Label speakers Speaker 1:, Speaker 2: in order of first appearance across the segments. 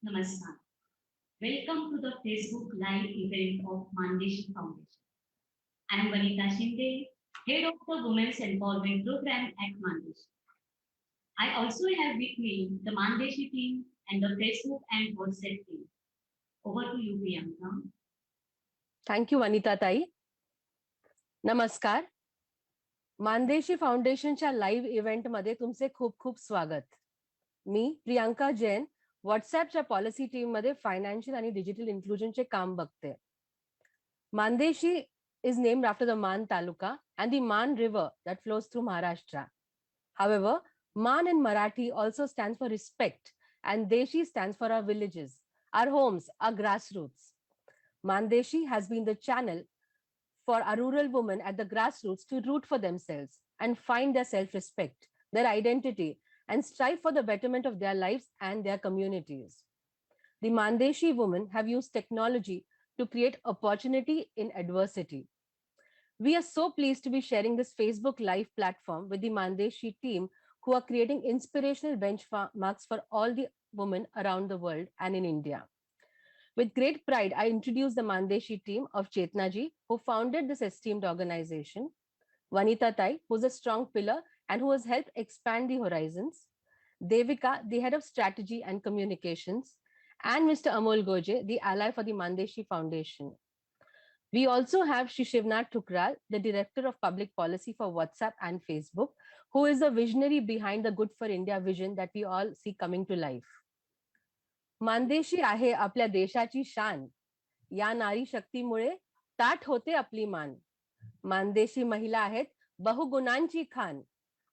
Speaker 1: Namaskar. Welcome to the Facebook Live event of Mandeshi Foundation. I am Vanita Shinde, Head of the Women's Empowerment Program at Mandeshi. I also have with me the Mandeshi team and the Facebook and WhatsApp team. Over to you, Priyanka.
Speaker 2: Thank you, Vanita ताई. नमस्कार. मानदेशी फाउंडेशनच्या live इव्हेंटमध्ये तुमचे खूप खूप स्वागत. मी Priyanka Jain व्हॉट्सॲपच्या policy team मध्ये financial आणि digital इन्क्लुजनचे काम बघते. Mann Deshi is named after the Man Taluka and the Man River that flows through Maharashtra. However, Man in Marathi also stands for respect and Deshi stands for our villages, our homes, our grassroots. Mandeshi has been the channel for our rural women at the grassroots to root for themselves and find their self-respect, their identity, and strive for the betterment of their lives and their communities. The Mandeshi women have used technology to create opportunity in adversity. We are so pleased to be sharing this Facebook Live platform with the Mandeshi team who are creating inspirational benchmarks for all the women around the world and in India. With great pride, I introduce the Mandeshi team of Chetnaji, who founded this esteemed organization, Vanita Tai, who's a strong pillar and who has helped expand the horizons, Devika, the head of strategy and communications, and Mr. Amol Goje, the ally for the Mandeshi Foundation. We also have Shivnath Thukral, the director of public policy for WhatsApp and Facebook, who is the visionary behind the Good for India vision that we all see coming to life. Mann Deshi आहे आपल्या देशाची शान. या नारी शक्तीमुळे ताठ होते आपली मान. मानदेशी महिला आहेत बहुगुणांची खान.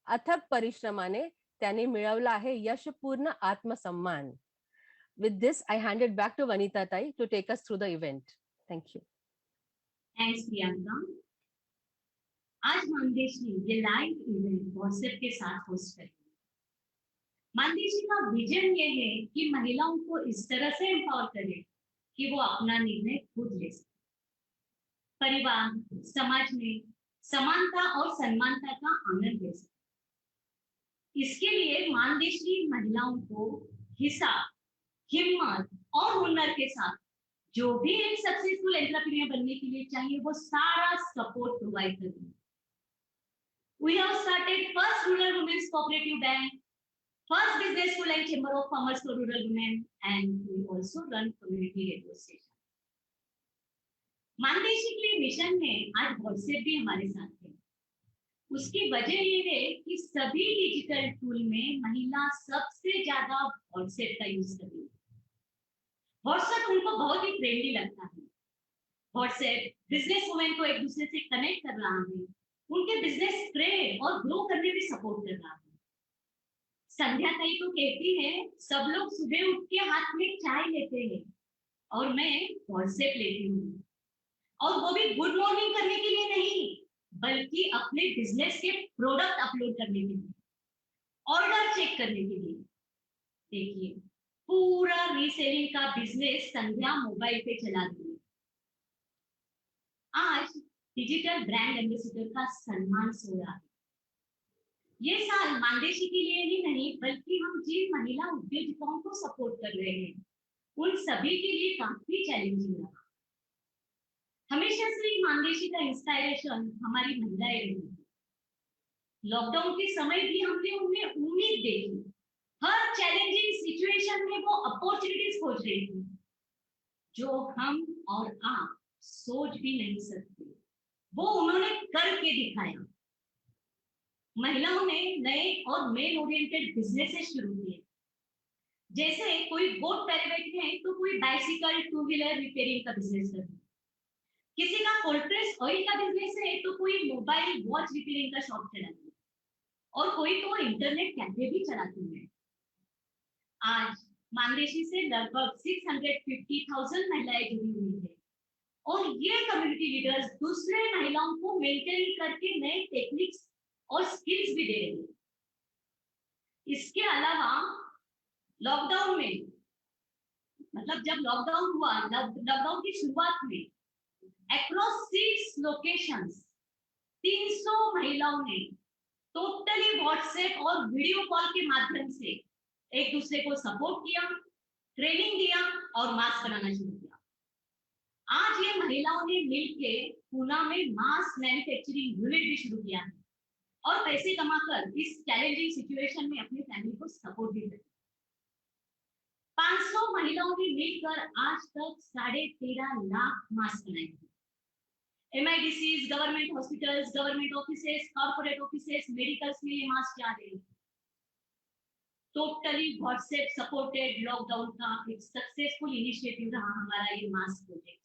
Speaker 2: अथक परिश्रमाने त्याने मिळवला आहे यशपूर्ण आत्मसन्मान. With this, I hand it back to Vanita Tai to take us through the event. Thank you.
Speaker 1: Thanks, Priyanka. आज मानदेशी ये लाइव इवेंट WhatsApp के साथ होस्ट करेंगे. मानदेशी का विजन ये है कि महिलाओं को इस तरह से एम्पावर करें कि वो अपना निर्णय खुद ले सके. परिवार, समाज में समानता और सम्मानता का आनंद ले सके. इसके लिए मानदेशी महिलाओं को हिसाब, हिम्मत और हुनर के साथ जो भी एक सक्सेसफुल एंटरप्रेन्योर बनने के लिए चाहिए वो सारा सपोर्ट प्रोवाइड करेंगे. We have started first rural women's cooperative bank, first business school and chamber of commerce for rural women, and we also run community radio station. Mann Deshi के लिए मिशन में आज व्हाट्सएप भी हमारे साथ है. उसकी वजह ये है कि सभी डिजिटल टूल में महिला सबसे ज्यादा व्हाट्सएप का यूज कर रही है. व्हाट्सएप उनको बहुत ही फ्रेंडली लगता है. व्हाट्सएप बिजनेस वुमेन को एक दूसरे से कनेक्ट कर रहा है, उनके बिजनेस स्प्रेड और ग्रो करने में सपोर्ट कर रहा है. संध्या ताई तो कहती है सब लोग सुबह उठ के हाथ में चाय लेते हैं और मैं व्हाट्सएप लेती हूँ, और वो भी गुड मॉर्निंग करने के लिए नहीं बल्कि अपने बिजनेस के प्रोडक्ट अपलोड करने के लिए, ऑर्डर चेक करने के लिए. देखिए पूरा रीसेलिंग का बिजनेस संध्या मोबाइल पे चला रही है. आज डिजिटल ब्रांड एम्बेसडर का सम्मान सो रहा है. ये साल मानदेशी के लिए ही नहीं बल्कि हम जिन महिला उद्योजकों को सपोर्ट कर रहे हैं उन सभी के लिए काफी चैलेंजिंग रहा. हमेशा से ही मानदेशी का इंस्पायरेशन हमारी महिलाएं रही. लॉकडाउन के समय भी हमने उनमें उम्मीद देखी. हर चैलेंजिंग सिचुएशन में वो अपॉर्चुनिटीज खोज रही थी जो हम और आप सोच भी नहीं सकते. वो उन्होंने करके दिखाया. महिलाओं ने नए और मेल ओरिएंटेड बिजनेसेस शुरू किए. जैसे कोई बोट पैरामेडिक है तो कोई बाइसिकल टू व्हीलर रिपेयरिंग का बिजनेस कर रही है. किसी का कोल्ड्रेस ऑयल का बिजनेस है तो कोई मोबाइल वॉच रिपेयरिंग का शॉप चलाती है, और कोई तो इंटरनेट कैफे भी चलाती है. आज मानदेशी से लगभग 650,000 महिलाएं जुड़ी हुई है, और ये कम्युनिटी लीडर्स दूसरे महिलाओं को मेंटर करके नए टेक्निक्स और स्किल्स भी दे रही है. इसके अलावा लॉकडाउन में मतलब जब लॉकडाउन हुआ, लॉकडाउन की शुरुआत में अक्रॉस 6 लोकेशंस 300 महिलाओं ने टोटली व्हाट्सएप और वीडियो कॉल के माध्यम से एक दूसरे को सपोर्ट किया, ट्रेनिंग दिया और मास्क बनाना शुरू किया। आज ये महिलाओं ने मिलके पूना में मास मैन्युफैक्चरिंग यूनिट भी शुरू किया है और पैसे कमाकर इस चैलेंजिंग सिचुएशन में अपनी फैमिली को सपोर्ट भी करती है। 500 महिलाओं ने मिलकर आज तक 13.5 लाख मास्क बनाए हैं। MIDCs, government hospitals, government offices, corporate offices, medicals में ये मास्क जा रहे हैं। टोटली व्हाट्सएप सपोर्टेड लॉकडाउन का एक सक्सेसफुल इनिशिएटिव रहा हमारा ये mask project.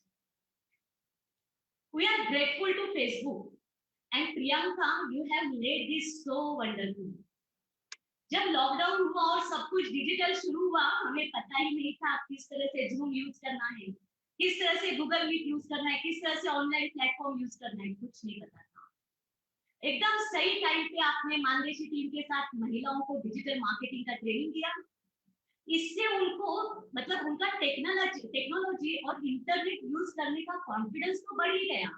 Speaker 1: We are grateful to Facebook and Priyanka, you have made this so wonderful. जब लॉकडाउन हुआ और सब कुछ डिजिटल शुरू हुआ, हमें पता ही नहीं था किस तरह से जूम यूज करना है, किस तरह से गूगल मीट यूज करना है, किस तरह से ऑनलाइन प्लेटफॉर्म यूज करना है, कुछ नहीं पता था। एकदम सही टाइम पे आपने मानदेशी टीम के साथ महिलाओं को डिजिटल मार्केटिंग का ट्रेनिंग दिया। इससे उनको मतलब उनका टेक्नोलॉजी और इंटरनेट यूज करने का कॉन्फिडेंस तो बढ़ ही गया।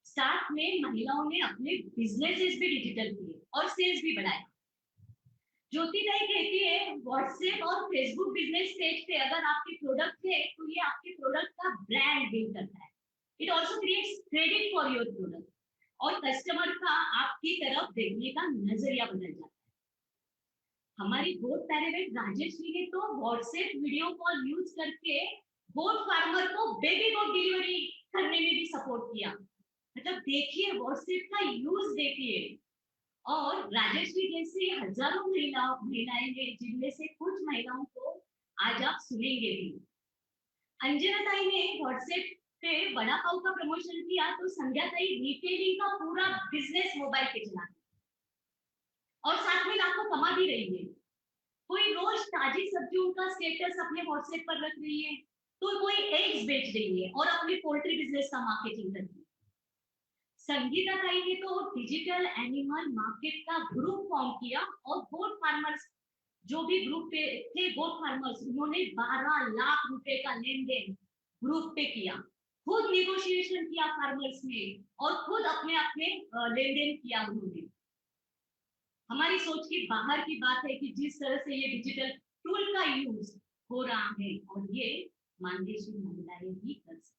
Speaker 1: साथ में महिलाओं ने अपने बिजनेसेस भी डिजिटल किए और सेल्स भी बढ़ाया। ज्योति दाई कहती है व्हाट्सएप और फेसबुक बिजनेस पेज पे अगर आपके प्रोडक्ट है तो ये आपके प्रोडक्ट का ब्रांड बिल्ड करता है। It also creates credit for your product और कस्टमर का आपकी तरफ देखने का नजरिया बदल जाता है। हमारी गोट पैरेवेट राजेश जी ने तो व्हाट्सएप वीडियो कॉल यूज करके गोट फार्मर को बेबी गोट डिलीवरी करने में भी सपोर्ट किया। मतलब देखिए व्हाट्सएप का यूज देखिए। और राजेश जी जैसे हजारों महिलाएं हैं जिनमें से कुछ महिलाओं को आज आप सुनेंगे भी। अंजना ताई ने व्हाट्सएप पे वड़ा पाव का प्रमोशन किया तो संध्या ताई रिटेलिंग का पूरा बिजनेस मोबाइल पे चला और साथ में लाखों कमा भी रही है। कोई रोज ताजी सब्जियों का स्टेटस अपने व्हाट्सएप पर रख रही है, तो कोई एग्स बेच रही है और अपने पोल्ट्री बिजनेस का मार्केटिंग कर रही है। संगीता ताई ने तो डिजिटल एनिमल मार्केट का ग्रुप फॉर्म किया और गोट फार्मर्स जो भी ग्रुप पे थे गोट फार्मर्स उन्होंने 12 लाख रुपए का लेन देन ग्रुप पे किया। खुद निगोशिएशन किया फार्मर्स ने और खुद अपने अपने लेन देन किया उन्होंने। हमारी सोच की बाहर की बात है कि जिस तरह से ये डिजिटल टूल का यूज हो रहा है और ये मानदेशी महिलाएं भी कर सकती।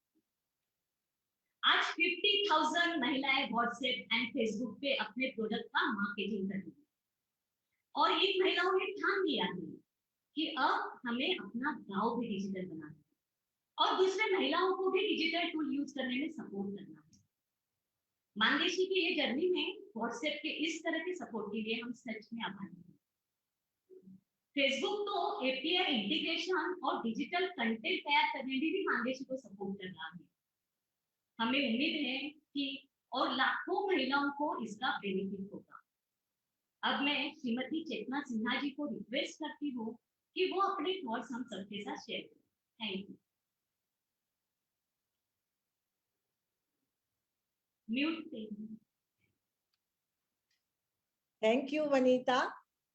Speaker 1: आज 50,000 महिलाएं व्हाट्सएप एंड फेसबुक पे अपने प्रोडक्ट का मार्केटिंग कर रही है और इन महिलाओं ने ठान लिया है कि अब हमें अपना गांव भी डिजिटल बनाना है और दूसरे महिलाओं को भी डिजिटल टूल यूज करने में सपोर्ट करना है। मानदेशी की ये जर्नी में व्हाट्सएप के इस तरह के सपोर्ट के लिए हम सच में आभारी हैं। फेसबुक तो API इंटीग्रेशन और डिजिटल कंटेंट तैयार करने में भी मानदेशी को सपोर्ट कर रहा है। हमें उम्मीद है कि और लाखों महिलाओं को इसका बेनिफिट होगा। अब मैं श्रीमती चेतना सिन्हा जी को रिक्वेस्ट करती हूँ कि वो अपने थॉट्स हम सबके साथ शेयर करें। Thank you. Mute.
Speaker 3: Thank you Vanita.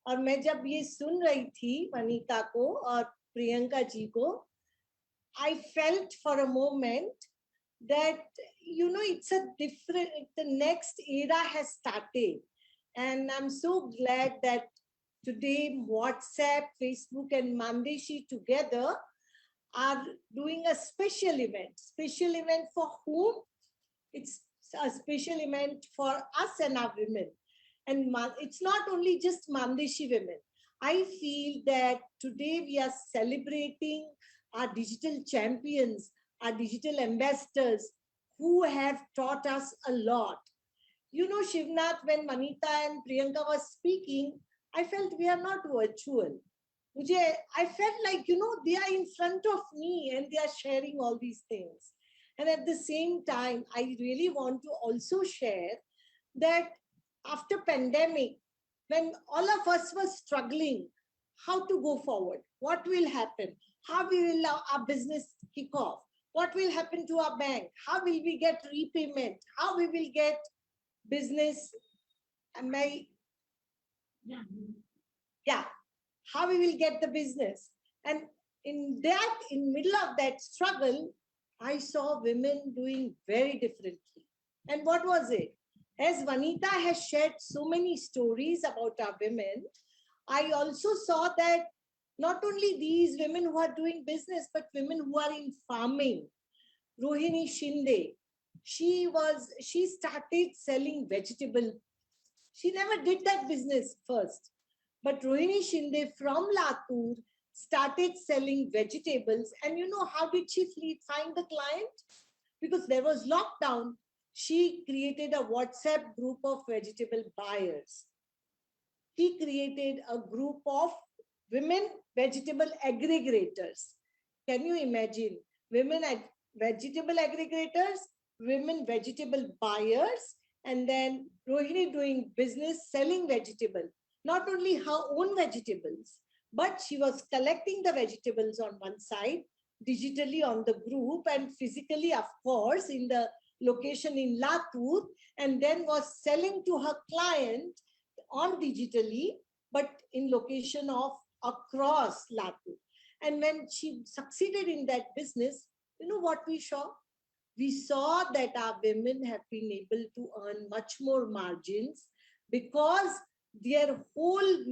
Speaker 3: और मैं जब ये सुन रही थी वनीता को और प्रियंका जी को, I felt for a moment that it's a different, the next era has started, and I'm so glad that today WhatsApp, Facebook and Mandeshi together are doing a special event for whom? It's a special event for us and our women. And it's not only just Mandeshi women. I feel that today we are celebrating our digital champions, our digital ambassadors who have taught us a lot. Shivnath, when Manita and Priyanka was speaking, I felt we are not virtual. I felt like, they are in front of me and they are sharing all these things. And at the same time, I really want to also share that after pandemic, when all of us were struggling, how to go forward, what will happen, how we will our business kick off, what will happen to our bank, how will we get repayment, how we will get business, how we will get the business. And in middle of that struggle, I saw women doing very differently. And what was it? As Vanita has shared so many stories about our women, I also saw that Not only these women who are doing business, but women who are in farming. Rohini Shinde, she started selling vegetable. She never did that business first. But Rohini Shinde from Latur started selling vegetables. And you know how did she find the client? Because there was lockdown. She created a WhatsApp group of vegetable buyers. He created a group of women vegetable aggregators. Can you imagine? Vegetable aggregators, women vegetable buyers, and then Rohini doing business selling vegetable. Not only her own vegetables, but she was collecting the vegetables on one side, digitally on the group, and physically, of course, in the location in Latur, and then was selling to her client on digitally, but in location of across Latur. And when she succeeded in that business, you know what we saw? We saw that our women have been able to earn much more margins because their whole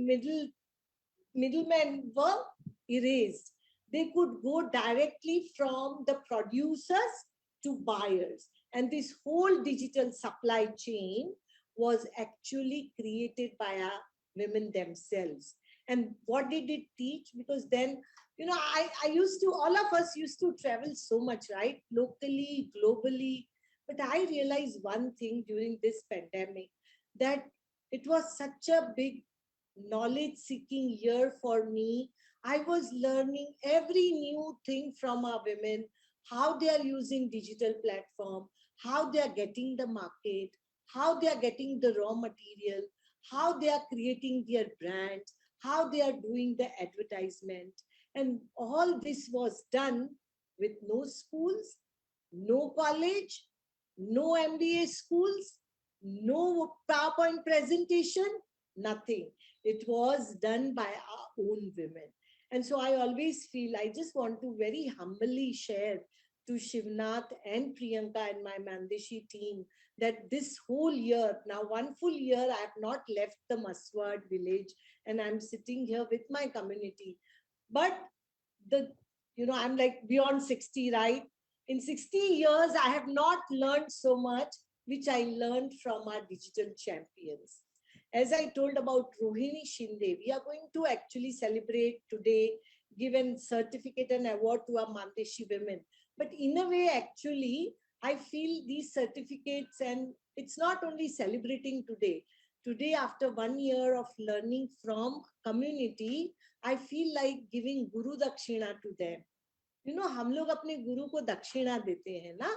Speaker 3: middlemen were erased. They could go directly from the producers to buyers. And this whole digital supply chain was actually created by our women themselves. And what did it teach? Because then, you know, I used to, all of us used to travel so much, right? Locally, globally. But I realized one thing during this pandemic, that it was such a big knowledge seeking year for me. I was learning every new thing from our women, how they are using digital platform, how they are getting the market, how they are getting the raw material, how they are creating their brand, how they are doing the advertisement. And all this was done with no schools, no college, no MBA schools, no PowerPoint presentation, nothing. It was done by our own women. And so I always feel, I just want to very humbly share to Shivnath and Priyanka and my Mandeshi team that this whole year, now one full year, I have not left the Maswad village and I'm sitting here with my community. But I'm like beyond 60, right? In 60 years, I have not learned so much, which I learned from our digital champions. As I told about Rohini Shinde, we are going to actually celebrate today, give a certificate and award to our Mandeshi women. But in a way, actually, I feel these certificates, and it's not only celebrating today. Today, after 1 year of learning from community, I feel like giving Guru Dakshina to them. You know, हम लोग अपने गुरु को दक्षिणा देते हैं ना,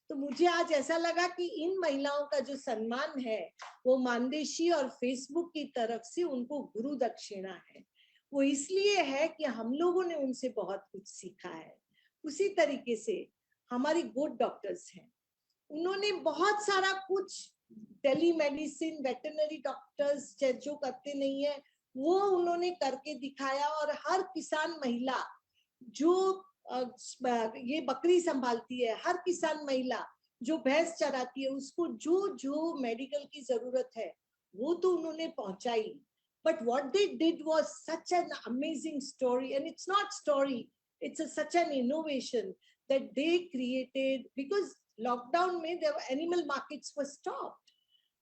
Speaker 3: तो मुझे आज ऐसा लगा कि इन महिलाओं का जो सम्मान है वो मानदेशी और फेसबुक की तरफ से उनको गुरु दक्षिणा है। वो इसलिए है कि हम लोगों ने उनसे बहुत कुछ सीखा है। उसी तरीके से हमारी गुड डॉक्टर्स हैं, उन्होंने बहुत सारा कुछ टेली मेडिसिन, वेटरनरी डॉक्टर्स जो करते नहीं है वो उन्होंने करके दिखाया। और हर किसान महिला जो ये बकरी संभालती है, हर किसान महिला जो भैंस चराती है, उसको जो जो मेडिकल की जरूरत है वो तो उन्होंने पहुंचाई। But what they did was such an amazing story, and it's not story, it's such an innovation that they created. Because lockdown में their animal markets were stopped.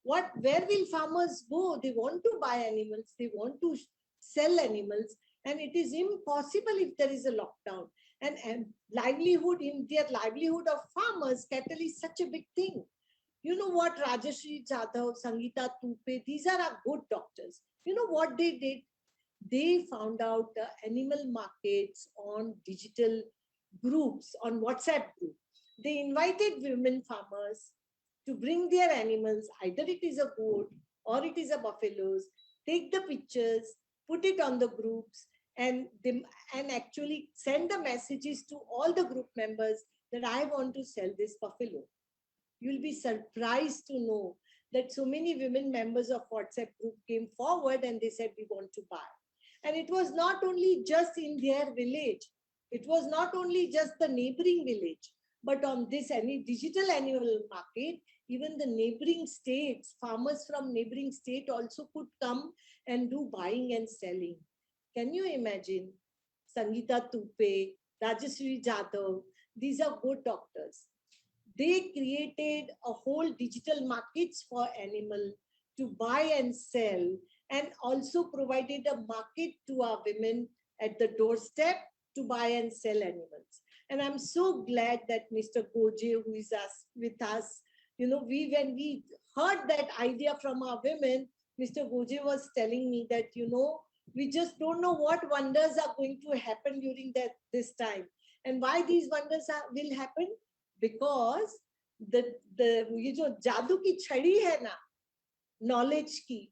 Speaker 3: Where will farmers go? They want to buy animals, they want to sell animals, and it is impossible if there is a lockdown. And livelihood, in their livelihood of farmers, cattle is such a big thing. You know what, Rajashri Jadhav, Sangeeta Tupe, these are our good doctors. You know what they did? They found out the animal markets on digital groups, on WhatsApp group. They invited women farmers to bring their animals, either it is a goat or it is a buffaloes, take the pictures, put it on the groups, and actually send the messages to all the group members that I want to sell this buffalo. You'll be surprised to know that so many women members of WhatsApp group came forward and they said, we want to buy. And it was not only just in their village, it was not only just the neighboring village, but on this digital animal market, even the neighboring states, farmers from neighboring state also could come and do buying and selling. Can you imagine? Sangeeta Tupe, Rajashree Jadhav, these are good doctors. They created a whole digital markets for animal to buy and sell, and also provided a market to our women at the doorstep to buy and sell animals. And I'm so glad that Mr. Goje, who is with us, when we heard that idea from our women, Mr. Goje was telling me that, we just don't know what wonders are going to happen during this time. And why these wonders will happen? Because ये जो जादू की छड़ी है ना knowledge की,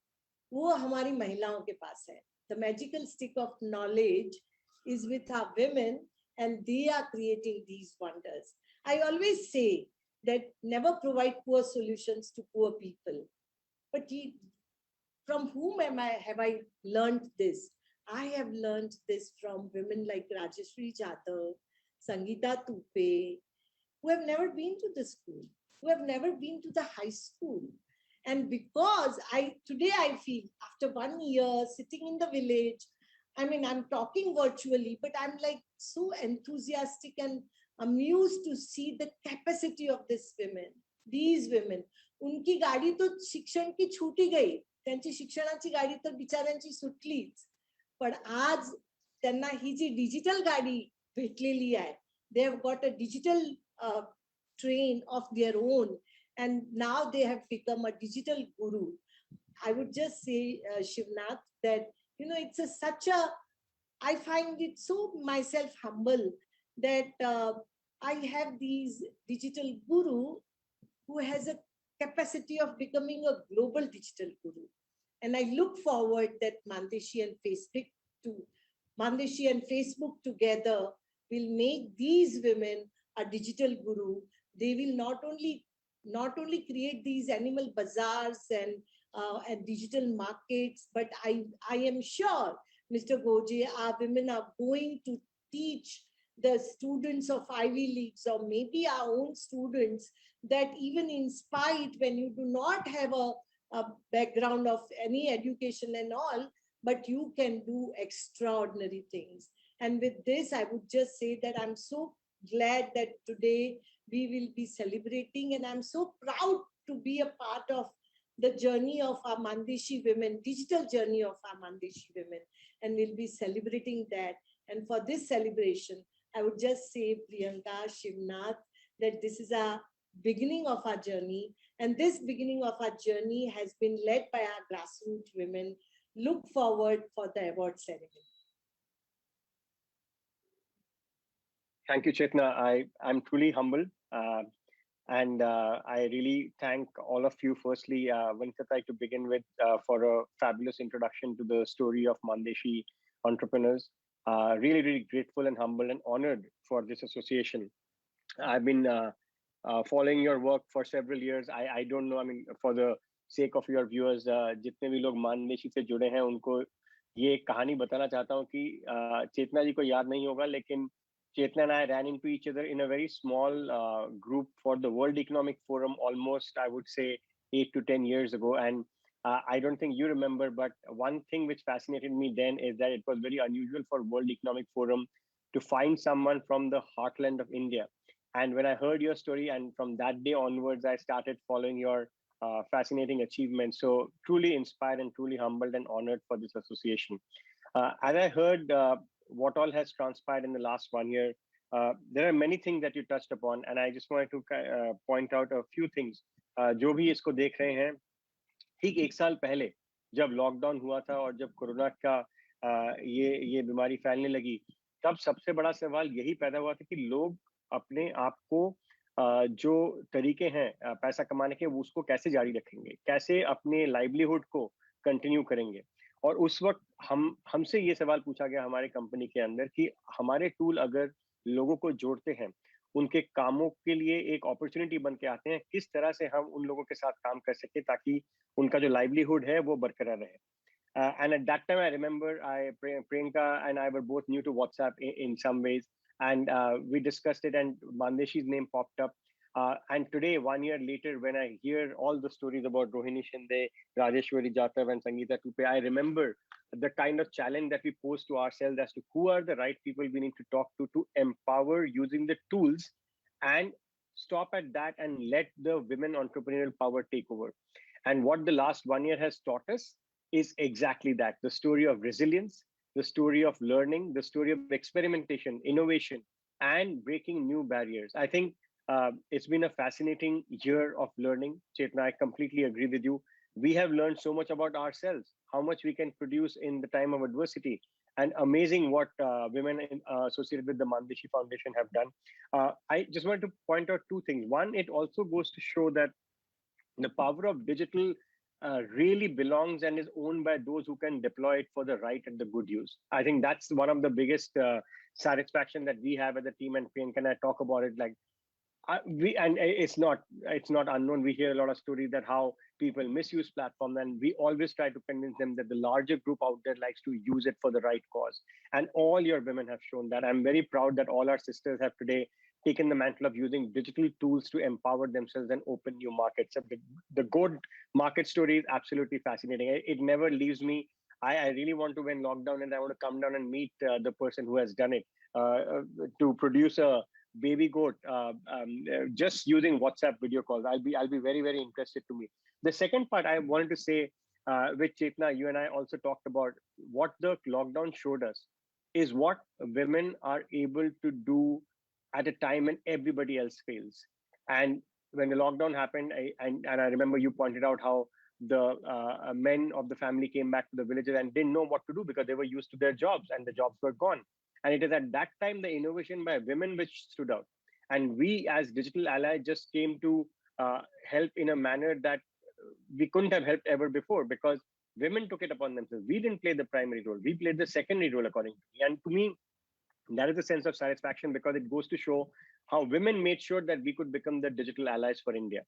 Speaker 3: वो हमारी महिलाओं के पास है. The magical stick of knowledge is with our women, and they are creating these wonders. I always say that never provide poor solutions to poor people. But from whom have I learned this? I have learned this from women like Rajashree Jadhav, Sangeeta Tupe, who have never been to the school, who have never been to the high school. And because today I feel after 1 year sitting in the village, I mean, I'm talking virtually, but I'm like so enthusiastic and amused to see the capacity of these women. उनकी गाडी तो शिक्षण की छूटी गई, त्यांची शिक्षणाची गाडी तर बिचाऱ्यांची सुटलीच. पण आज त्यांना ही जी डिजिटल गाडी भेटलेली आहे, they have got a digital train of their own, and now they have become a digital guru. I would just say, Shivnath, that it's I find it so myself humble that I have these digital guru who has a capacity of becoming a global digital guru. And I look forward that Mandeshi and Facebook together will make these women a digital guru. They will not only create these animal bazaars and digital markets, but I am sure, Mr. Goje, our women are going to teach the students of Ivy Leagues or maybe our own students that even in spite when you do not have a background of any education and all, but you can do extraordinary things. And with this, I would just say that I'm so glad that today we will be celebrating, and I'm so proud to be a part of the journey of our Mandeshi women, digital journey of our Mandeshi women, and we'll be celebrating that. And for this celebration, I would just say, Priyanka, Shivnath, that this is a beginning of our journey, and this beginning of our journey has been led by our grassroots women. Look forward for the award ceremony.
Speaker 4: Thank you, Chetna. I'm truly humbled. And I really thank all of you, firstly, Vanitatai, to begin with, for a fabulous introduction to the story of Mandeshi entrepreneurs. Really, really grateful and humbled and honored for this association. I've been following your work for several years. I don't know, I mean, for the sake of your viewers, जितने भी लोग मानदेशी से जुड़े हैं, उनको ये कहानी बताना चाहता हूँ कि चेतना जी को याद नहीं होगा, लेकिन Chetna and I ran into each other in a very small group for the World Economic Forum almost, I would say, 8 to 10 years ago. And I don't think you remember, but one thing which fascinated me then is that it was very unusual for World Economic Forum to find someone from the heartland of India. And when I heard your story, and from that day onwards, I started following your fascinating achievements. So truly inspired and truly humbled and honored for this association. As I heard what all has transpired in the last 1 year, there are many things that you touched upon, and I just wanted to point out a few things. जो भी इसको देख रहे हैं, ठीक 1 साल पहले जब लॉकडाउन हुआ था और जब कोरोना का ये बीमारी फैलने लगी, तब सबसे बड़ा सवाल यही पैदा हुआ था कि लोग अपने आप को जो तरीके हैं पैसा कमाने के, उसको कैसे जारी रखेंगे, कैसे अपने लाइवलीहुड को कंटिन्यू करेंगे. और उस वक्त हमसे ये सवाल पूछा गया हमारे कंपनी के अंदर कि हमारे टूल अगर लोगों को जोड़ते हैं, उनके कामों के लिए एक अपॉर्चुनिटी बन के आते हैं, किस तरह से हम उन लोगों के साथ काम कर सके ताकि उनका जो लाइवलीहुड है वो बरकरार रहे. And at that time, I remember Priyanka and I were both new to WhatsApp in some ways, and we discussed it, and Mandeshi's name popped up. And today, 1 year later, when I hear all the stories about Rohini Shinde, Rajeshwari Jatav, and Sangeeta Tupe, I remember the kind of challenge that we pose to ourselves as to who are the right people we need to talk to empower using the tools, and stop at that and let the women entrepreneurial power take over. And what the last 1 year has taught us is exactly that: the story of resilience, the story of learning, the story of experimentation, innovation, and breaking new barriers. I think it's been a fascinating year of learning. Chetna, I completely agree with you. We have learned so much about ourselves, how much we can produce in the time of adversity, and amazing what women associated with the Mandeshi Foundation have done. I just want to point out two things. One, it also goes to show that the power of digital really belongs and is owned by those who can deploy it for the right and the good use. I think that's one of the biggest satisfaction that we have as a team, and Priyanka and I talk about it like it's not unknown. We hear a lot of stories that how people misuse platform, and we always try to convince them that the larger group out there likes to use it for the right cause. And all your women have shown that. I'm very proud that all our sisters have today taken the mantle of using digital tools to empower themselves and open new markets. The good market story is absolutely fascinating. It never leaves me. I really want to win lockdown, and I want to come down and meet the person who has done it to produce a baby goat just using WhatsApp video calls. I'll be very, very interested to meet. The second part I wanted to say, which Chetna, you and I also talked about, what the lockdown showed us is what women are able to do at a time when everybody else fails. And when the lockdown happened, and I remember you pointed out how the men of the family came back to the villages and didn't know what to do because they were used to their jobs and the jobs were gone. And it is at that time the innovation by women which stood out. And we as digital allies just came to help in a manner that we couldn't have helped ever before, because women took it upon themselves. We didn't play the primary role. We played the secondary role, according to me. And to me, that is a sense of satisfaction, because it goes to show how women made sure that we could become the digital allies for India.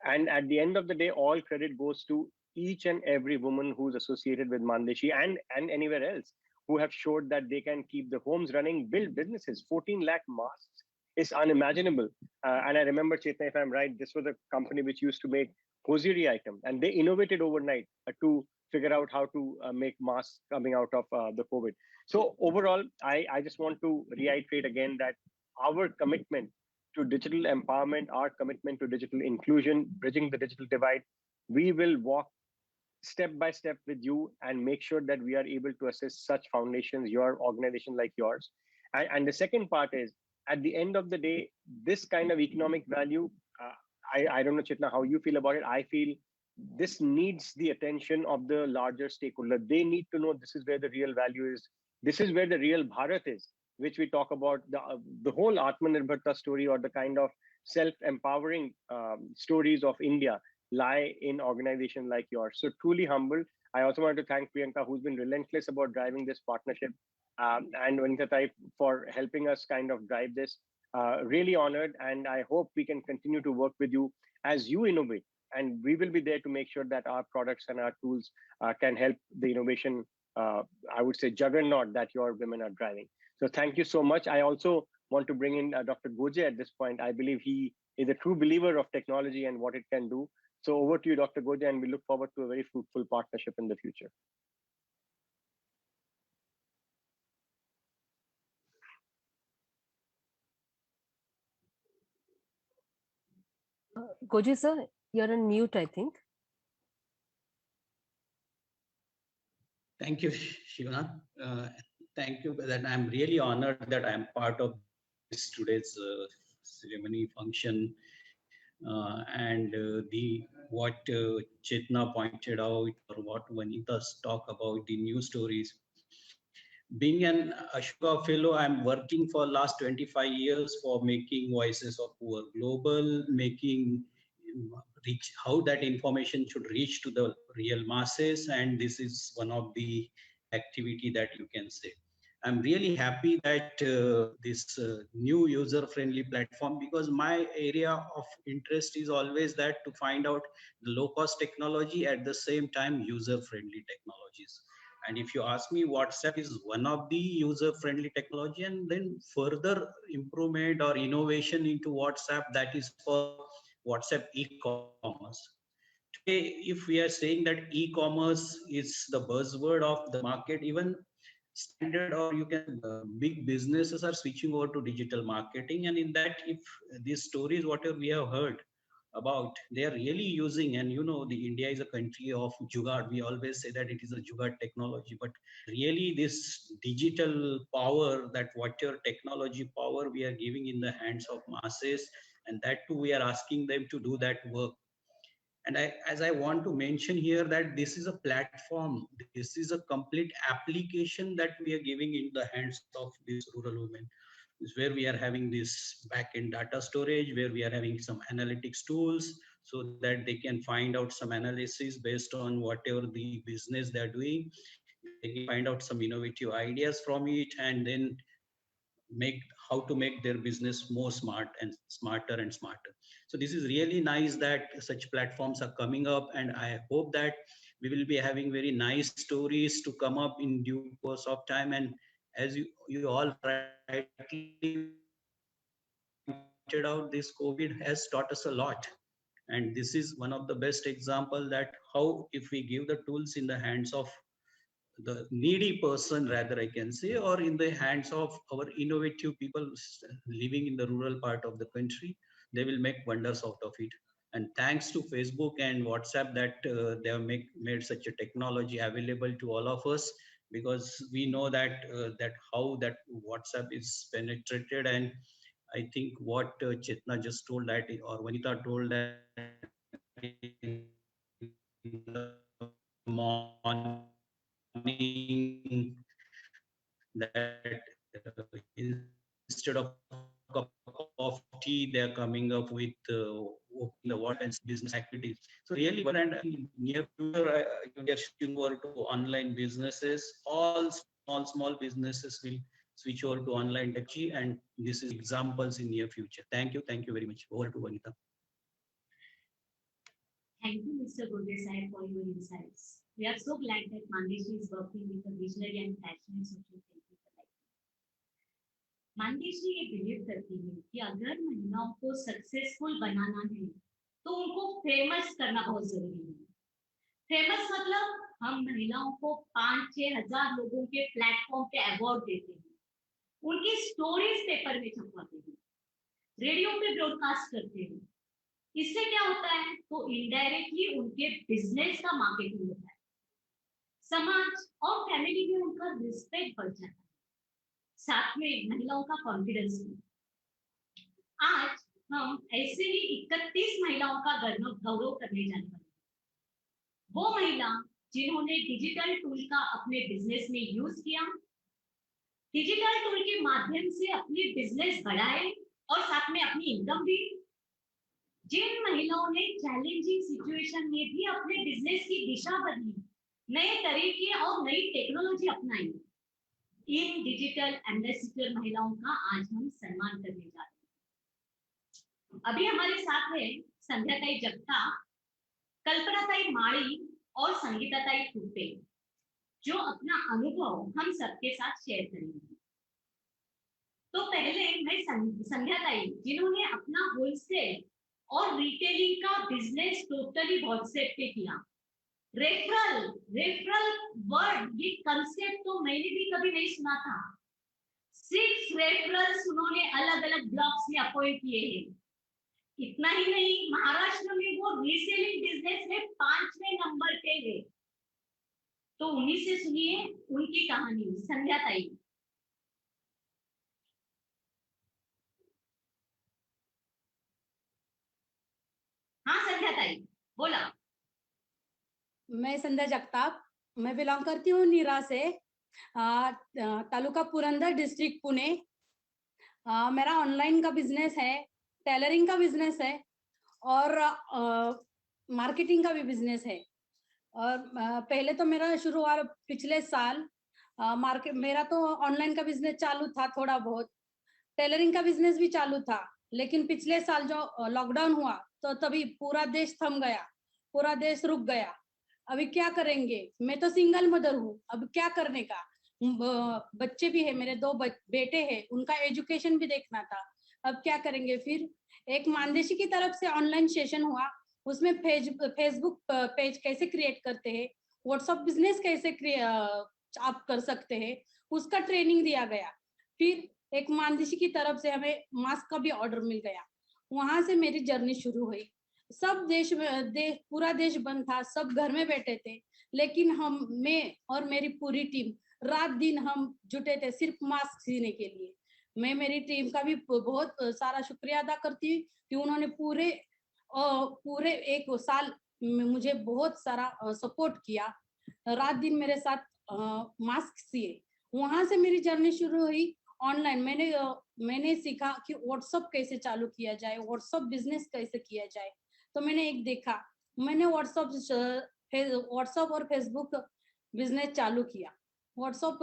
Speaker 4: And at the end of the day, all credit goes to each and every woman who's associated with Mandeshi and anywhere else, who have showed that they can keep the homes running, build businesses. 14 lakh masks is unimaginable. And I remember, Chetna, if I'm right, this was a company which used to make hosiery items, and they innovated overnight to figure out how to make masks coming out of the COVID. So overall, I just want to reiterate again that our commitment to digital empowerment, our commitment to digital inclusion, bridging the digital divide, we will walk step by step with you and make sure that we are able to assist such foundations, your organization like yours. And the second part is, at the end of the day, this kind of economic value, I don't know, Chetna, how you feel about it. I feel this needs the attention of the larger stakeholder. They need to know this is where the real value is. This is where the real Bharat is, which we talk about, the whole Atmanirbharta story, or the kind of self-empowering stories of India lie in organization like yours. So truly humbled. I also want to thank Priyanka, who's been relentless about driving this partnership, and Vanitha Tai for helping us kind of drive this. Really honored, and I hope we can continue to work with you as you innovate. And we will be there to make sure that our products and our tools can help the innovation, I would say, juggernaut that your women are driving. So thank you so much. I also want to bring in Dr. Goje at this point. I believe he is a true believer of technology and what it can do. So over to you, Dr. Goje, and we look forward to a very fruitful partnership in the future.
Speaker 2: Goji sir, you're on mute, I think.
Speaker 5: Thank you, Shivana. Thank you. That I'm really honored that I'm part of this today's ceremony function, and the what Chetna pointed out, or what Vanita's talk about, the new stories. Being an Ashoka Fellow, I'm working for last 25 years for making Voices of Poor global, making reach how that information should reach to the real masses, and this is one of the activity that you can say. I'm really happy that this new user-friendly platform, because my area of interest is always that to find out the low-cost technology, at the same time user-friendly technologies. And if you ask me, WhatsApp is one of the user-friendly technology, and then further improvement or innovation into WhatsApp, that is for WhatsApp e-commerce. Today, if we are saying that e-commerce is the buzzword of the market, even standard or you can big businesses are switching over to digital marketing. And in that, if these stories, whatever we have heard about, they are really using, and you know, the India is a country of jugaad. We always say that it is a jugaad technology, but really this digital power, that whatever technology power we are giving in the hands of masses, and that too we are asking them to do that work. And as I want to mention here, that this is a platform, this is a complete application that we are giving in the hands of these rural women. Is where we are having this back-end data storage, where we are having some analytics tools so that they can find out some analysis based on whatever the business they are doing. They can find out some innovative ideas from it, and then make how to make their business more smart and smarter and smarter. So this is really nice that such platforms are coming up, and I hope that we will be having very nice stories to come up in due course of time. And as you all rightly pointed out, this COVID has taught us a lot. And this is one of the best example that how if we give the tools in the hands of the needy person, rather I can say, or in the hands of our innovative people living in the rural part of the country, they will make wonders out of it. And thanks to Facebook and WhatsApp that they have made such a technology available to all of us, because we know that that how that WhatsApp is penetrated. And I think what Chetna just told that, or Vanita told that in the morning, that instead of a cup of tea, they are coming up with opening the WhatsApp and business activities. So really, and in near future, we are shifting over to online businesses. All small businesses will switch over to online technology, and this is examples in near future. Thank you very much. Over to Vanita.
Speaker 1: Thank you, Mr. Gurdesai, for your insights. We are so glad that Mandeshi is working with a visionary and passionate social thinker like you. Mann Deshi ये believe करती है कि अगर महिलाओं को successful बनाना है तो उनको फेमस करना बहुत जरूरी है। फेमस मतलब हम महिलाओं को 5-6 हजार लोगों के प्लेटफॉर्म पे अवार्ड देते हैं, उनकी स्टोरीज पेपर में छपवाते हैं, रेडियो पे ब्रॉडकास्ट करते हैं। इससे क्या होता है? तो इनडायरेक्टली उनके बिजनेस का मार्केटिंग होता है, समाज और फैमिली में उनका रिस्पेक्ट बढ़ जाता है, साथ में महिलाओं का कॉन्फिडेंस भी। आज हम ऐसे ही 31 महिलाओं का गौरव करने जाने वाले हैं। वो महिला जिन्होंने डिजिटल टूल का अपने बिजनेस में यूज किया, डिजिटल टूल के माध्यम से अपनी बिजनेस बढ़ाए और साथ में अपनी इनकम भी। जिन महिलाओं ने चैलेंजिंग सिचुएशन में भी अपने बिजनेस की दिशा बदली, नए तरीके और नई टेक्नोलॉजी अपनाई, इन डिजिटल एम्बेसडर महिलाओं का आज हम सम्मान करने जा रहे हैं। अभी हमारे साथ है संध्याताई जगताप, कल्पनाताई माड़ी और संगीताताई टुप्पे, जो अपना अनुभव हम सबके साथ शेयर करेंगे। तो पहले मैं संध्याताई, जिन्होंने अपना होलसेल और रिटेलिंग का बिजनेस टोटली व्हाट्सएप पे किया। रेफरल वर्ड, ये कंसेप्ट तो मैंने भी कभी नहीं सुना था। 6 रेफरल्स उन्होंने अलग अलग ब्लॉक्स में अपॉइंट किए हैं। इतना ही नहीं, महाराष्ट्र में वो रीसेलिंग बिजनेस में 5वें नंबर पे है। तो उन्हीं से सुनिए उनकी कहानी। संध्याताई। हाँ संध्याताई, बोला।
Speaker 6: मैं संध्या जगताप, मैं बिलोंग करती हूँ नीरा से, तालुका पुरंदर, डिस्ट्रिक्ट पुणे। मेरा ऑनलाइन का बिजनेस है, टेलरिंग का बिजनेस है और मार्केटिंग का भी बिजनेस है। और पहले तो मेरा शुरू हुआ पिछले साल, मेरा तो ऑनलाइन का बिजनेस चालू था, थोड़ा बहुत टेलरिंग का बिजनेस भी चालू था। लेकिन पिछले साल जो लॉकडाउन हुआ तो तभी पूरा देश थम गया, पूरा देश रुक गया। अभी क्या करेंगे, मैं तो सिंगल मदर हूँ, अब क्या करने का, बच्चे भी है मेरे, दो बेटे हैं, उनका एजुकेशन भी देखना था, अब क्या करेंगे। फिर एक मानदेशी की तरफ से ऑनलाइन सेशन हुआ, उसमें फेसबुक पेज कैसे क्रिएट करते हैं, व्हाट्सएप बिजनेस कैसे आप कर सकते हैं, उसका ट्रेनिंग दिया गया। फिर एक मानदेशी की तरफ से हमें मास्क का भी ऑर्डर मिल गया। वहां से मेरी जर्नी शुरू हुई। सब पूरा देश बंद था, सब घर में बैठे थे, लेकिन मैं और मेरी पूरी टीम रात दिन हम जुटे थे सिर्फ मास्क सीने के लिए। मैं मेरी टीम का भी बहुत सारा शुक्रिया अदा करती हूँ कि उन्होंने पूरे एक साल में मुझे बहुत सारा सपोर्ट किया, रात दिन मेरे साथ मास्क सिए। वहां से मेरी जर्नी शुरू हुई ऑनलाइन। मैंने सीखा कि व्हाट्सएप कैसे चालू किया जाए, व्हाट्सएप बिजनेस कैसे किया जाए। तो मैंने एक देखा, मैंने व्हाट्सएप और फेसबुक बिजनेस चालू किया। व्हाट्सएप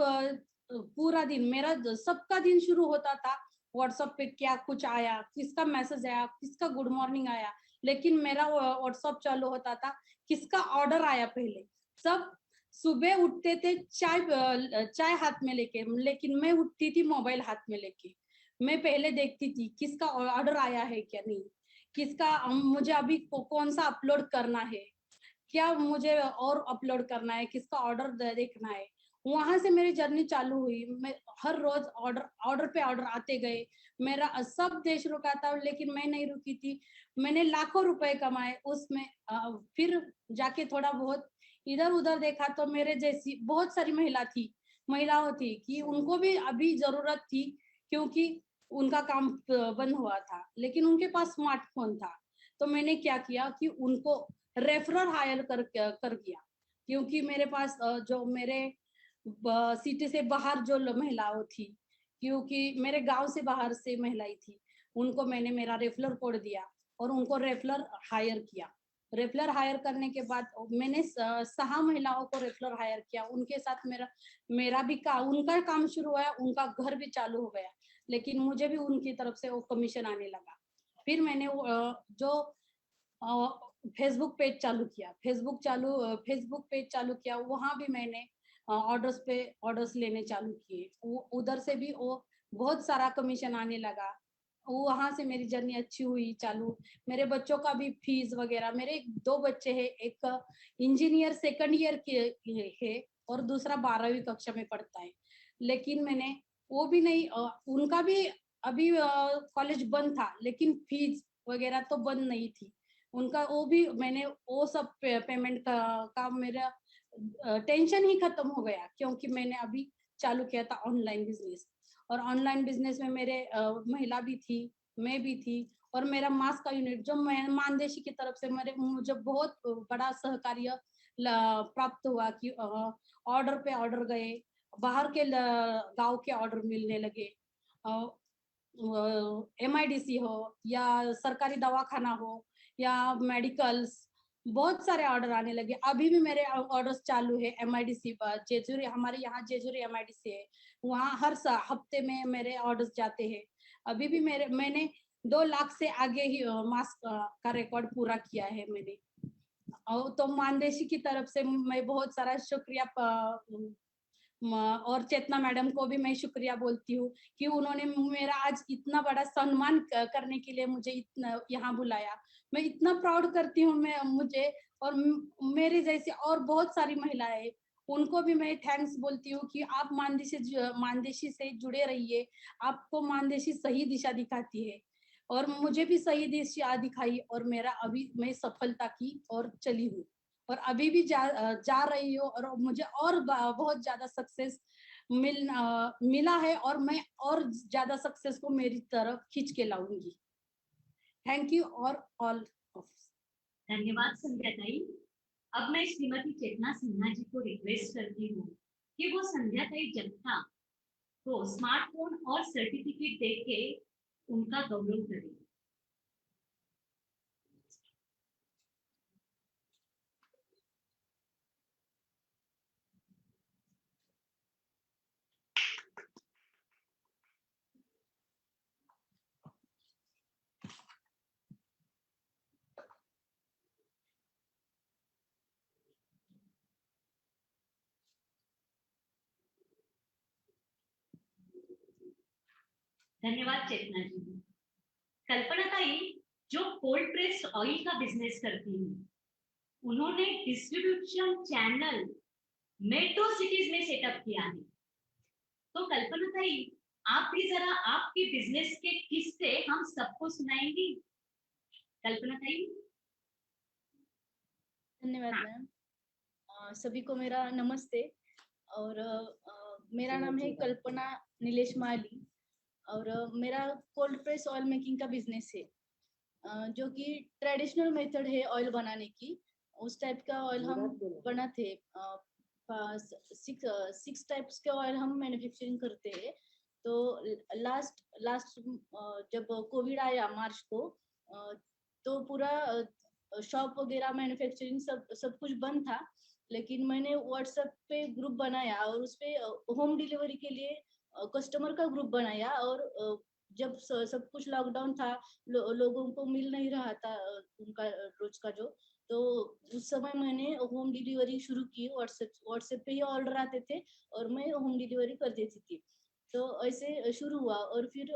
Speaker 6: पूरा दिन मेरा सबका दिन शुरू होता था व्हाट्सएप पे, क्या कुछ आया, किसका मैसेज आया, किसका गुड मॉर्निंग आया, लेकिन मेरा व्हाट्सएप चालू होता था किसका ऑर्डर आया। पहले सब सुबह उठते थे चाय हाथ में लेके, लेकिन मैं उठती थी मोबाइल हाथ में लेके। मैं पहले देखती थी किसका ऑर्डर आया है क्या नहीं, किसका मुझे अभी कौन सा अपलोड करना है, क्या मुझे और अपलोड करना है, किसका ऑर्डर देखना है। वहां से मेरी जर्नी चालू हुई। मैं हर रोज ऑर्डर पे ऑर्डर आते गए। मेरा सब देश रुका था, लेकिन मैं नहीं रुकी थी। मैंने लाखों रुपए कमाए उसमें। फिर जाके थोड़ा बहुत इधर उधर देखा तो मेरे जैसी बहुत सारी महिलाओं थी कि उनको भी अभी जरूरत थी, क्योंकि उनका काम बंद हुआ था, लेकिन उनके पास स्मार्टफोन था। तो मैंने क्या किया कि उनको रेफरर हायर कर दिया, क्योंकि मेरे पास जो मेरे सिटी से बाहर जो महिलाओं थी, क्योंकि मेरे गांव से बाहर से महिलाएं थी, उनको मैंने मेरा रेफरर कोड दिया और उनको रेफरर हायर किया। रेफरर हायर करने के बाद मैंने 6 महिलाओं को रेफरर हायर किया। उनके साथ मेरा भी उनका काम शुरू हुआ, उनका घर भी चालू हो गया, लेकिन मुझे भी उनकी तरफ से वो कमीशन आने लगा। फिर मैंने जो फेसबुक पेज चालू किया, फेसबुक पेज चालू किया, वहां भी मैंने ऑर्डर्स लेने चालू किए। वो उधर से भी वो बहुत सारा कमीशन आने लगा। वहां से मेरी जर्नी अच्छी हुई चालू। मेरे बच्चों का भी फीस वगैरह, मेरे 2 बच्चे हैं, एक इंजीनियर सेकंड ईयर के है और दूसरा 12वीं कक्षा में पढ़ता है। लेकिन मैंने वो भी नहीं, उनका भी अभी कॉलेज बंद था, लेकिन फीस वगैरह तो बंद नहीं थी उनका। वो भी मैंने वो सब पेमेंट का मेरा टेंशन ही खत्म हो गया, क्योंकि मैंने अभी चालू किया था ऑनलाइन बिजनेस। और ऑनलाइन बिजनेस में मेरे महिला भी थी, मैं भी थी, और मेरा मास्क का यूनिट जो मानदेशी की तरफ से मुझे बहुत बड़ा सहकार्य प्राप्त हुआ कि ऑर्डर पे ऑर्डर गए, बाहर के गांव के ऑर्डर मिलने लगे। MIDC हो या सरकारी दवाखाना हो या मेडिकल्स, बहुत सारे ऑर्डर आने लगे। अभी भी मेरे ऑर्डर्स चालू है MIDC पर। जेजुरी, हमारे यहाँ जेजुरी MIDC है, वहाँ हर हफ्ते में मेरे ऑर्डर्स जाते हैं। अभी भी मैंने 2 लाख से आगे ही मास्क का रिकॉर्ड पूरा किया है मैंने। तो मानदेशी की तरफ से मैं बहुत सारा शुक्रिया और चेतना मैडम को भी मैं शुक्रिया बोलती हूँ कि उन्होंने मेरा आज इतना बड़ा सम्मान करने के लिए मुझे इतना यहाँ बुलाया। मैं इतना प्राउड करती हूँ मुझे, और मेरे जैसे और बहुत सारी महिलाएं, उनको भी मैं थैंक्स बोलती हूँ कि आप मानदेशी से जुड़े रहिए। आपको मानदेशी सही दिशा दिखाती है, और मुझे भी सही दिशा दिखाई, और मेरा अभी मैं सफलता की और चली हूँ, और अभी भी जा रही हूँ, और मुझे और बहुत ज्यादा सक्सेस मिला है, और मैं और ज्यादा सक्सेस को मेरी तरफ खींच के लाऊंगी। थैंक यू और ऑल ऑफ।
Speaker 1: धन्यवाद संध्या ताई। अब मैं श्रीमती चेतना सिन्हा जी को रिक्वेस्ट करती हूँ कि वो संध्या ताई जगताप को स्मार्टफोन और सर्टिफिकेट देके उनका गौरव करें। धन्यवाद चेतना जी। कल्पना ताई जो कोल्ड प्रेस ऑयल का बिजनेस करती हैं, उन्होंने डिस्ट्रीब्यूशन चैनल मेट्रो सिटीज में सेटअप किया है। तो कल्पना ताई, आप भी जरा आपके बिजनेस के किस्से हम सबको सुनाएंगी। कल्पना ताई।
Speaker 7: धन्यवाद मैम। सभी को मेरा नमस्ते। और मेरा नाम है कल्पना नीलेश माली और मेरा कोल्ड प्रेस ऑयल मेकिंग का बिजनेस है, जो कि ट्रेडिशनल मेथड है ऑयल बनाने की। उस टाइप का ऑयल हम बनाते हैं। 6 टाइप्स के ऑयल हम मैन्युफैक्चरिंग करते हैं। तो लास्ट जब कोविड आया मार्च को, तो पूरा शॉप वगैरह मैन्युफैक्चरिंग सब कुछ बंद था। लेकिन मैंने व्हाट्सएप पे ग्रुप बनाया और उस पे होम डिलीवरी के लिए कस्टमर का ग्रुप बनाया। और जब सब कुछ लॉकडाउन था, लोगों को मिल नहीं रहा था उनका रोज का जो, तो उस समय मैंने होम डिलीवरी शुरू की। व्हाट्सएप पे ही ऑर्डर आते थे और मैं होम डिलीवरी कर देती थी। तो ऐसे शुरू हुआ। और फिर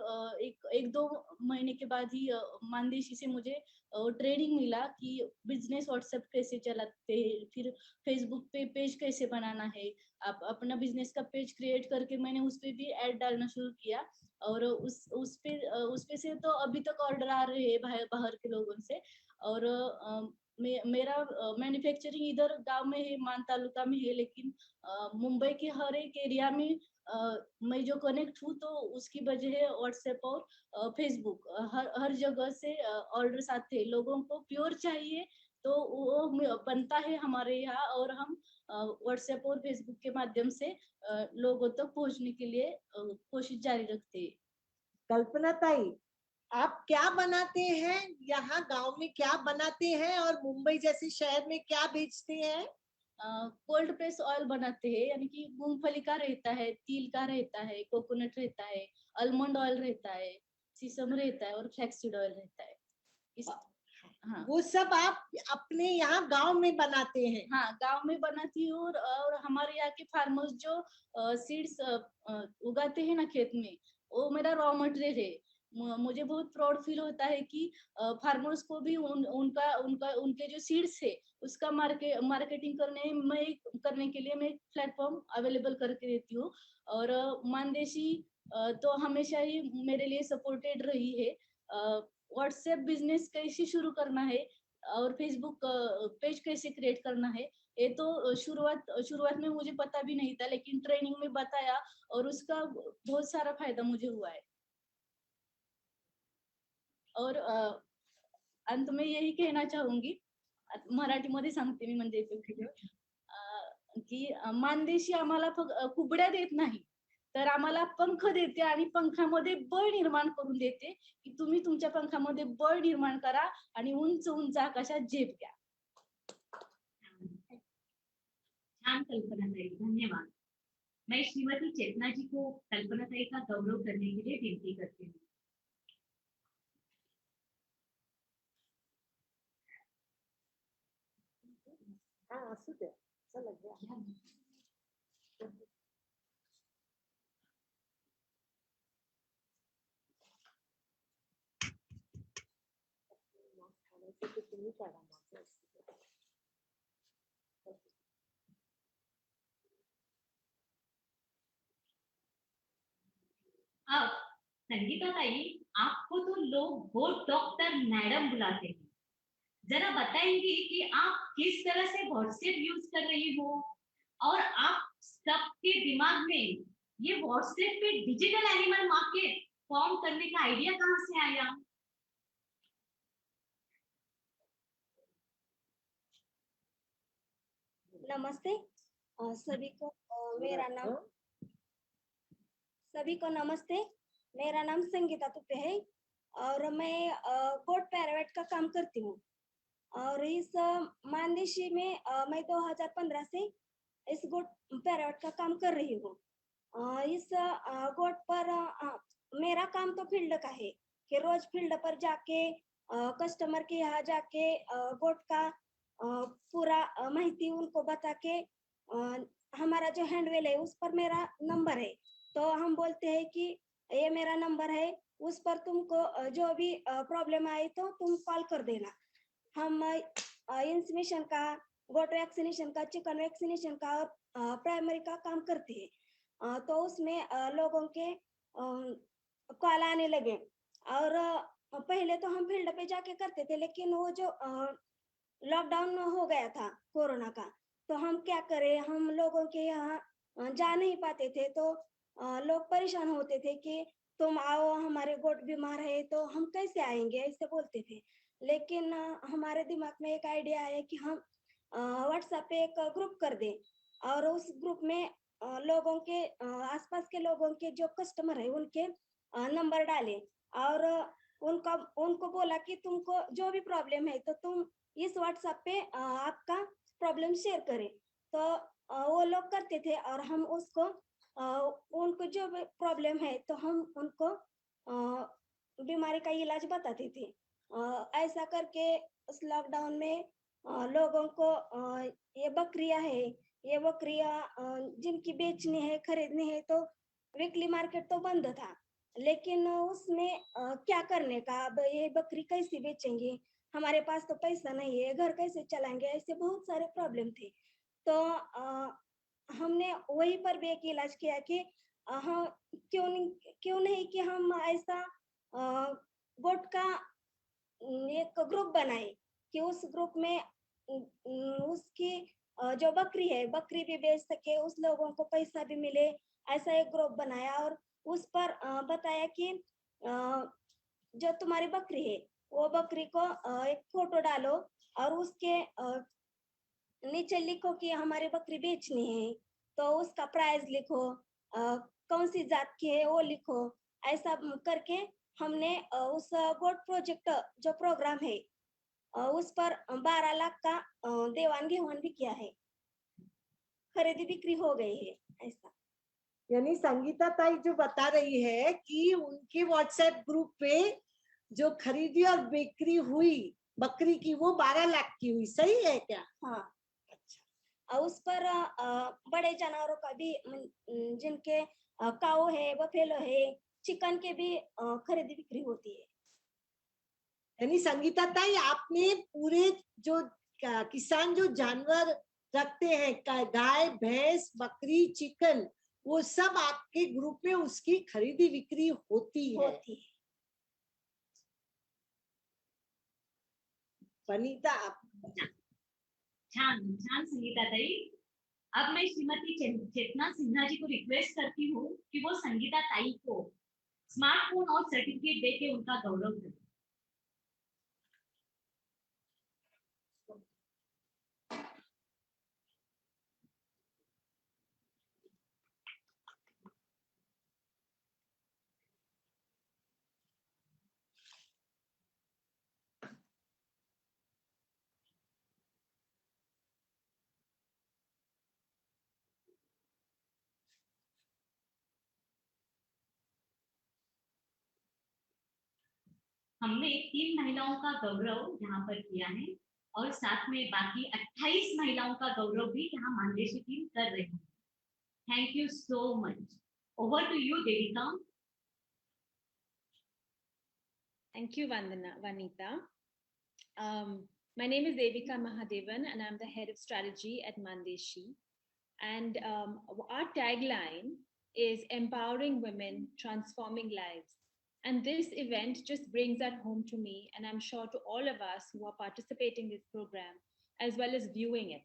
Speaker 7: एक दो महीने के बाद ही मानदेशी से मुझे ट्रेनिंग मिला कि बिजनेस व्हाट्सएप कैसे चलाते हैं, फिर फेसबुक पे पेज कैसे बनाना है। आप अपना बिजनेस का पेज क्रिएट करके मैंने उस पे भी ऐड डालना शुरू किया। और उस पे से तो अभी तक ऑर्डर आ रहे हैं बाहर के लोगों से। और मेरा मैन्युफैक्चरिंग इधर गांव में है, मान तालुका में है, लेकिन मुंबई के हर एक एरिया में मैं जो कनेक्ट हूँ, तो उसकी वजह है व्हाट्सएप और फेसबुक। हर जगह से ऑर्डर्स आते हैं। लोगों को प्योर चाहिए तो वो बनता है हमारे यहाँ, और हम व्हाट्सएप और फेसबुक के माध्यम से लोगों तक पहुँचने के लिए कोशिश जारी रखते हैं।
Speaker 3: कल्पना ताई, आप क्या बनाते हैं? यहाँ गांव में क्या बनाते हैं और मुंबई जैसे शहर में क्या बेचते हैं?
Speaker 7: कोल्ड प्रेस ऑयल बनाते हैं, यानी कि मूंगफली का रहता है, तिल का रहता है, कोकोनट रहता है, आलमंड ऑयल रहता है, सीसम रहता है और फ्लैक्ससीड ऑयल रहता है। हाँ,
Speaker 3: वो सब आप अपने यहाँ गांव में बनाते हैं?
Speaker 7: हाँ, गांव में बनाती हूँ। और हमारे यहाँ के फार्मर्स जो सीड्स उगाते हैं ना खेत में, वो मेरा रॉ मटेरियल है। मुझे बहुत प्राउड फील होता है कि फार्मर्स को भी उनके जो सीड्स है उसका मार्केटिंग करने के लिए मैं प्लेटफॉर्म अवेलेबल करके देती हूँ। और मानदेशी तो हमेशा ही मेरे लिए सपोर्टेड रही है। व्हाट्सएप बिजनेस कैसे शुरू करना है और फेसबुक पेज कैसे क्रिएट करना है, ये तो शुरुआत में मुझे पता भी नहीं था, लेकिन ट्रेनिंग में बताया और उसका बहुत सारा फायदा मुझे हुआ है। और अंत में यही कहना चाहूंगी, मराठीमध्ये सांगते मी, म्हणजे की मानदेशी आम्हाला कुबड्या देत नाही, तर आम्हाला पंख देते आणि पंखामध्ये बळ निर्माण करून देते की तुम्ही तुमच्या पंखामध्ये बळ निर्माण करा आणि उंच उंच आकाशात झेप घ्या।
Speaker 1: छान कल्पना ताई, धन्यवाद। मैं श्रीमती चेतना जी को कल्पना ताई का गौरव करने के लिए विनती करती हूँ।
Speaker 3: हाँ, असू दे, चला गया।
Speaker 1: अब संगीता ताई, आपको तो लोग वो डॉक्टर मैडम बुलाते हैं। जरा बताएंगी कि आप किस तरह से व्हाट्सएप यूज कर रही हो और आप सबके दिमाग में ये व्हाट्सएप पे डिजिटल एनिमल मार्केट फॉर्म करने का आइडिया कहाँ से आया?
Speaker 8: नमस्ते सभी को नमस्ते। मेरा नाम संगीता तुपे है और मैं गोट पैरावेट का काम करती हूँ। और इस मानदेशी में मैं 2015 से इस गोट पैरावेट का काम कर रही हूँ। इस गोट पर मेरा काम तो फील्ड का है कि रोज फील्ड पर जाके कस्टमर के यहाँ जाके गोट का पूरा माहिती उनको बता के हमारा जो हैंडवेल है उस पर मेरा नंबर है, तो हम बोलते हैं कि ये मेरा नंबर है, उस पर तुमको जो भी प्रॉब्लम आई तो तुम कॉल कर देना। हम इंसेमिनेशन का, गोट वैक्सीनेशन का, चिकन वैक्सीनेशन का और प्राइमरी का काम करते हैं। तो उसमें लोगों के कॉल आने लगे और पहले तो हम फील्ड पे जाके करते थे, लेकिन वो जो लॉकडाउन हो गया था कोरोना का, तो हम क्या करें, हम लोगों के यहाँ जा नहीं पाते थे। तो लोग परेशान होते थे कि तुम आओ, हमारे गोट बीमार है तो हम कैसे आएंगे, ऐसे बोलते थे। लेकिन हमारे दिमाग में एक आइडिया आया कि हम व्हाट्सएप पे एक ग्रुप कर दें और उस ग्रुप में लोगों के आसपास के लोगों के जो कस्टमर है उनके नंबर डाले और उनका उनको बोला कि तुमको जो भी प्रॉब्लम है तो तुम इस व्हाट्सएप पे आपका प्रॉब्लम शेयर करें। तो वो लोग करते थे और हम उसको उनको जो भी प्रॉब्लम है तो हम उनको बीमारी का इलाज बताते थे। ऐसा करके उस लॉकडाउन में लोगों को ये बकरियां है, ये बकरियां जिनकी बेचनी है, खरीदनी है, तो वीकली मार्केट तो बंद था, लेकिन उसमें क्या करने का, अब ये बकरी कैसे बेचेंगे, हमारे पास तो पैसा नहीं है, घर कैसे चलाएंगे, ऐसे बहुत सारे प्रॉब्लम थे। तो हमने वहीं पर भी एक इलाज किया कि हाँ, क्यों नहीं कि हम ऐसा गोट का एक ग्रुप बनाए कि उस ग्रुप में उसकी जो बकरी है, बकरी भी बेच सके, उस लोगों को पैसा भी मिले, ऐसा एक ग्रुप बनाया और उस पर बताया कि जो तुम्हारी बकरी है, वो बकरी को एक फोटो डालो और उसके नीचे लिखो कि हमारी बकरी बेचनी है, तो उसका प्राइस लिखो, कौन सी जात की है वो लिखो। ऐसा करके हमने उस गोट प्रोजेक्ट जो प्रोग्राम है उस पर 12 लाख का देवान घेवान भी किया है, खरीदी बिक्री हो गई है। ऐसा
Speaker 3: यानी संगीता ताई जो बता रही है कि उनके व्हाट्सएप ग्रुप पे जो खरीदी और बिक्री हुई बकरी की वो 12 लाख की हुई, सही है क्या?
Speaker 8: हाँ, अच्छा। और उस पर बड़े जानवरों का भी जिनके काऊ है, बफेलो है, चिकन के भी खरीदी बिक्री होती है।
Speaker 3: यानी संगीता ताई आपने पूरे जो किसान जो जानवर रखते हैं, गाय, भैंस, बकरी, चिकन, वो सब आपके ग्रुप में उसकी खरीदी बिक्री होती है। वनिता आप
Speaker 1: छान छान संगीता ताई। अब मैं श्रीमती चेतना सिन्हा जी को रिक्वेस्ट करती हूँ कि वो संगीता ताई को स्मार्टफोन और सर्टिफिकेट देके उनका गौरव करें। हमने 3 महिलाओं का गौरव यहाँ पर किया है और साथ में बाकी 28 महिलाओं का गौरव भी यहाँ मानदेशी टीम कर रही है। Thank you so much. Over to you Devika.
Speaker 9: Thank you, Vanita. My name is Devika Mahadevan and I'm the head of strategy at Mandeshi. And our tagline is empowering women, transforming lives. And this event just brings that home to me, and I'm sure to all of us who are participating in this program, as well as viewing it.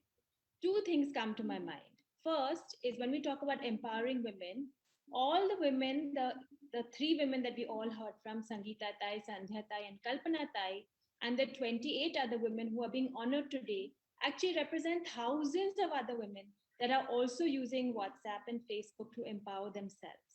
Speaker 9: Two things come to my mind. First is when we talk about empowering women, all the women, the 3 women that we all heard from, Sangeeta Tai, Sandhya Tai, and Kalpana Tai, and the 28 other women who are being honored today, actually represent thousands of other women that are also using WhatsApp and Facebook to empower themselves.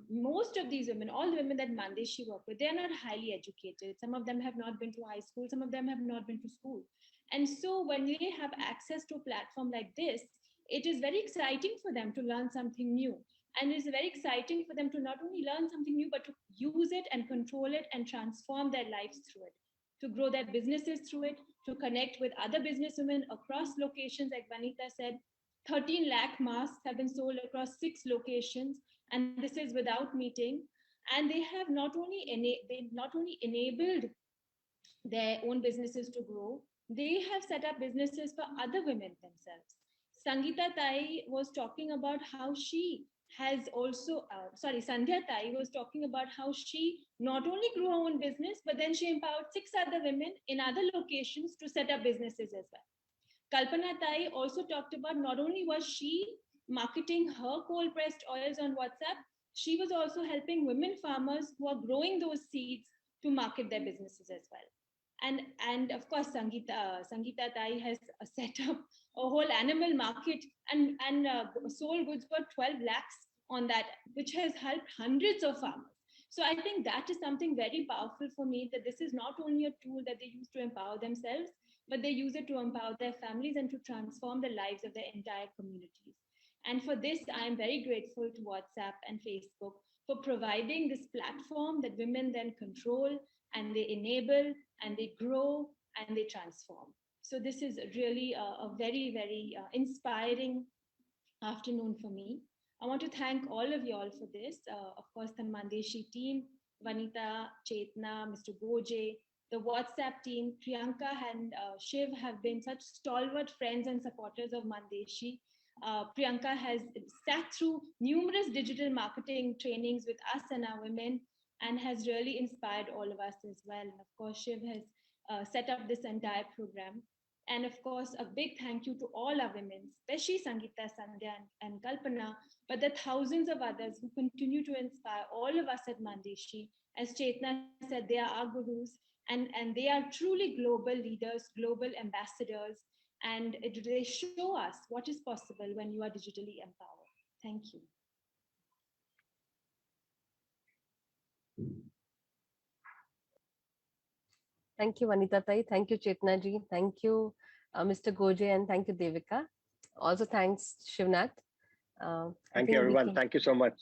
Speaker 9: Most of these women, all the women that Mandeshi work with, they're not highly educated. Some of them have not been to high school. Some of them have not been to school. And so when they have access to a platform like this, it is very exciting for them to learn something new. And it's very exciting for them to not only learn something new, but to use it and control it and transform their lives through it, to grow their businesses through it, to connect with other businesswomen across locations. Like Vanita said, 13 lakh masks have been sold across 6 locations. and this is without meeting. And they have not only enabled their own businesses to grow, they have set up businesses for other women themselves. Sangeeta Tai was talking about how she has also, Sandhya Tai was talking about how she not only grew her own business, but then she empowered 6 other women in other locations to set up businesses as well. Kalpana Tai also talked about not only was she marketing her cold pressed oils on WhatsApp, she was also helping women farmers who are growing those seeds to market their businesses as well. And of course, Sangeeta Tai has set up a whole animal market and sold goods for 12 lakhs on that, which has helped hundreds of farmers. So I think that is something very powerful for me, that this is not only a tool that they use to empower themselves, but they use it to empower their families and to transform the lives of their entire communities. And for this, I am very grateful to WhatsApp and Facebook for providing this platform that women then control and they enable and they grow and they transform. So this is really a very, very inspiring afternoon for me. I want to thank all of you all for this. Of course, the Mandeshi team, Vanita, Chetna, Mr. Goje, the WhatsApp team, Priyanka and Shiv have been such stalwart friends and supporters of Mandeshi. Priyanka has sat through numerous digital marketing trainings with us and our women and has really inspired all of us as well. And of course, Shiv has set up this entire program. And of course, a big thank you to all our women, especially Sangeeta, Sandhya, and Kalpana, but the thousands of others who continue to inspire all of us at Mandeshi. As Chetna said, they are our gurus, and they are truly global leaders, global ambassadors, and they show us what is possible when you are digitally empowered. Thank you.
Speaker 2: Thank you, Vanita Tai. Thank you, Chetna ji. Thank you, Mr. Goje, and thank you, Devika. Also, thanks, Shivnath.
Speaker 4: Thank you, everyone. Thank you so much.